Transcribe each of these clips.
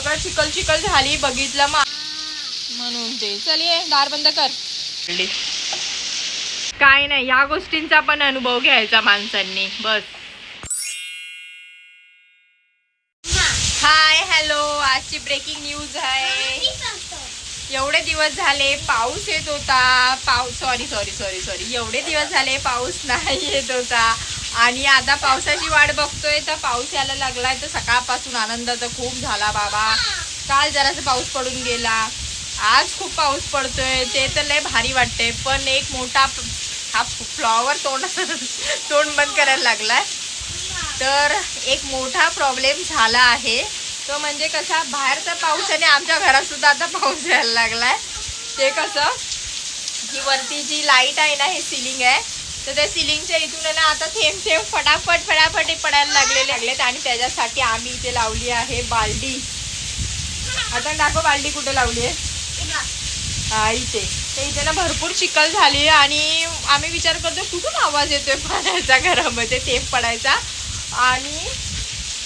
सगळं चिखल चिखल झाली बघितलं म्हणून ते. चल ये दार बंद कर. काय नाही, या गोष्टींचा पण अनुभव घ्यायचा माणसांनी बस. हाय हॅलो, आजची ब्रेकिंग न्यूज आहे. एवढे दिवस झाले पाऊस येत होता, सॉरी एवढे दिवस झाले पाऊस नाही येत होता आणि आता पावसाची वाट बघतोय तर पाऊस यायला लागलाय. तर सकाळपासून आनंद तर खूप झाला बाबा. काल जरासा पाऊस पडून गेला, आज खूप पाऊस पडतोय, ते तर लय भारी वाटते. पण एक मोठा हा फ्लॉवर तोंड बंद करायला लागलाय. तर एक मोठा प्रॉब्लेम झाला आहे, तो म्हणजे कसा, बाहेरचा पाऊस आणि आमच्या घरात सुद्धा आता पाऊस यायला लागलाय. ते कसं, ही वरती जी लाईट आहे ना, हे सिलिंग आहे, तर त्या सिलिंगच्या इथून ना आता थेंब थेंब फटाफट पडायला लागलेत. आणि त्याच्यासाठी आम्ही इथे लावली आहे बाल्टी. आता दाखव बाल्टी कुठे लावली आहे. हा इथे. तर इथे ना भरपूर चिखल झाली आणि आम्ही विचार करतो कुठून आवाज येतोय पाण्याचा, घरामध्ये थेंब पडायचा. आणि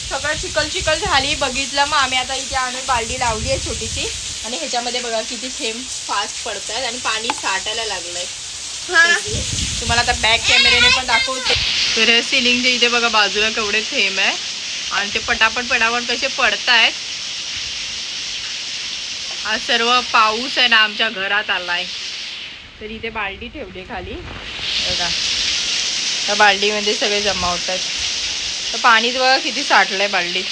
सगळं चिखल झाली बघितलं. मग आम्ही आता इथे आणून बाल्टी लावली आहे छोटीशी. आणि ह्याच्यामध्ये बघा किती थेंब फास्ट पडत आहेत आणि पाणी साठायला लागलंय. तुम्हाला आता बॅक कॅमेऱ्याने पण दाखवते. तर हे सिलिंगच्या इथे बघा बाजूला केवढे थेंब आहे आणि ते पटापट कसे पडत आहेत. आज सर्व पाऊस आहे ना आमच्या घरात आलाय. तर इथे बाल्टी ठेवली खाली बघा, त्या बाल्टीमध्ये सगळे जमा होत आहेत. तर पाणीच बघा किती साठलंय बाल्टीत.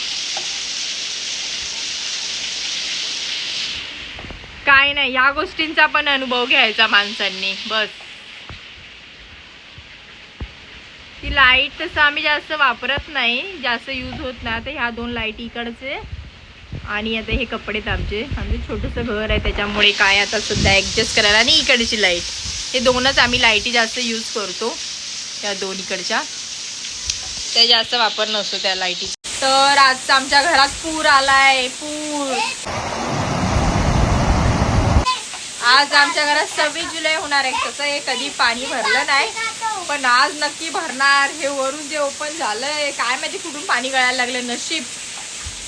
काय नाही, या गोष्टींचा पण अनुभव घ्यायचा माणसांनी बस. ती लाईट तसं आम्ही जास्त वापरत नाही, जास्त यूज होत नाही. आता ह्या 2 लाईट इकडचे आणि आता हे कपडे आमचे छोटंसं घर आहे त्याच्यामुळे काय आता सध्या ॲडजस्ट करायला. आणि इकडची लाईट, हे 2च आम्ही लाईटी जास्त यूज करतो, त्या 2 इकडच्या. त्या जास्त वापर नसतो त्या लाईटी. तर आज आमच्या घरात पूर आलाय, पूर. आज आमच्या घरात 26 जुलै होणार आहे. तसं हे कधी पाणी भरलं नाही, पण आज नक्की भरणार. हे वरून जे ओपन झालंय, काय माहिती कुठून पाणी गळायला लागलं. नशीब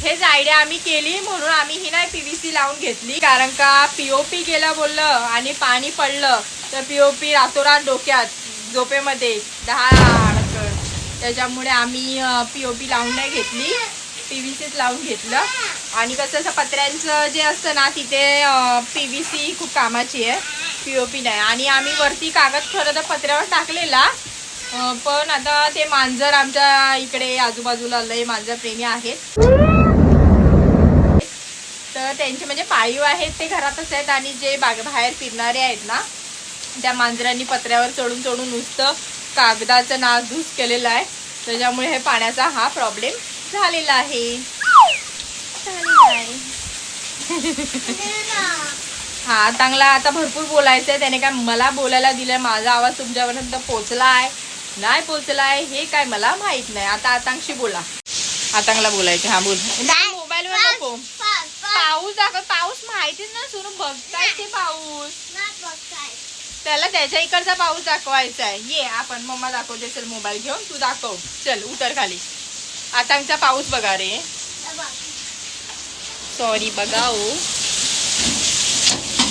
हेच आयडिया आम्ही केली म्हणून आम्ही ही नाही PVC लावून घेतली. कारण का POP गेला बोललं आणि पाणी पडलं तर POP रातोरात डोक्यात झोपेमध्ये धडाधड. त्याच्यामुळे आम्ही POP लावून नाही घेतली, PVCच लावून घेतलं. आणि कसं असं पत्र्यांचं जे असतं ना, तिथे PVC खूप कामाची आहे, POP नाही. आणि आम्ही वरती कागद खरं तर पत्र्यावर टाकलेला, पण आता ते मांजर आमच्या इकडे आजूबाजूला लय मांजर प्रेमी आहेत. तर त्यांचे म्हणजे पाळीव आहेत ते घरातच आहेत. आणि जे बाहेर फिरणारे आहेत ना, त्या मांजरांनी पत्र्यावर चढून नुसतं कागदाचं नासधूस केलेलं आहे. त्याच्यामुळे हे पाण्याचा हा प्रॉब्लेम झालेला आहे. हा चांगला. आता भरपूर बोलायचं आहे, त्याने काय मला बोलायला दिलंय. माझा आवाज तुमच्यापर्यंत पोचलाय नाही पोचलाय हे काय मला माहित नाही. आता आतांशी बोला, आतांगला बोलायचं. हा बोल. मोबाईलवर नको. पाऊस दाखव. पाऊस माहितीच ना सुरू बघताय ते पाऊस. त्याला त्याच्या इकडचा पाऊस दाखवायचा आहे. ये आपण, मम्मा दाखवते. चल मोबाईल घेऊन तू दाखव. चल उतर खाली. आतांचा पाऊस बघा रे. सॉरी बघा ओ,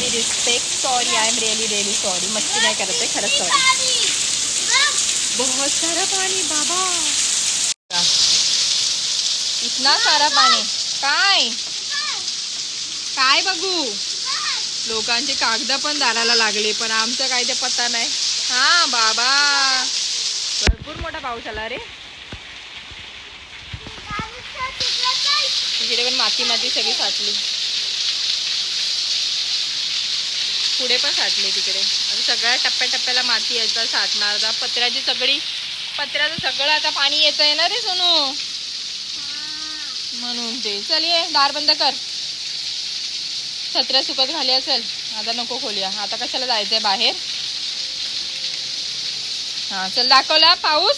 respect. Sorry, I am really sorry. मस्ती नाही करत आहे, खरंच सॉरी. बहुत सारा पाणी बाबा, इतना सारा पाणी. काय काय बघू. लोकांचे कागद पण दाराला लागले, पण आमचं काय ते पत्ता नाही. हा बाबा, भरपूर मोठा पाऊस आला रे. तिकडे पण माती सगळी साठली, पुढे पण साठली तिकडे. आता सगळ्या टप्प्याला माती यायचं साठणार. आता पत्र्याचं सगळं आता पाणी येतंय ना रे सोनू, म्हणून ते. चल ये दार बंद कर. छत्र्या सुकत घाली असेल, आता नको खोलूया. आता कशाला जायचंय बाहेर. हा चल, दाखवला पाऊस.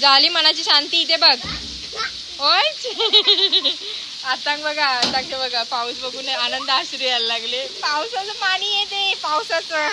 झाली मनाची शांती. इथे बघ. होय आता बघा पाऊस बघून आनंद अश्रू यायला लागले. पावसाचं पाणी येते, पावसाचं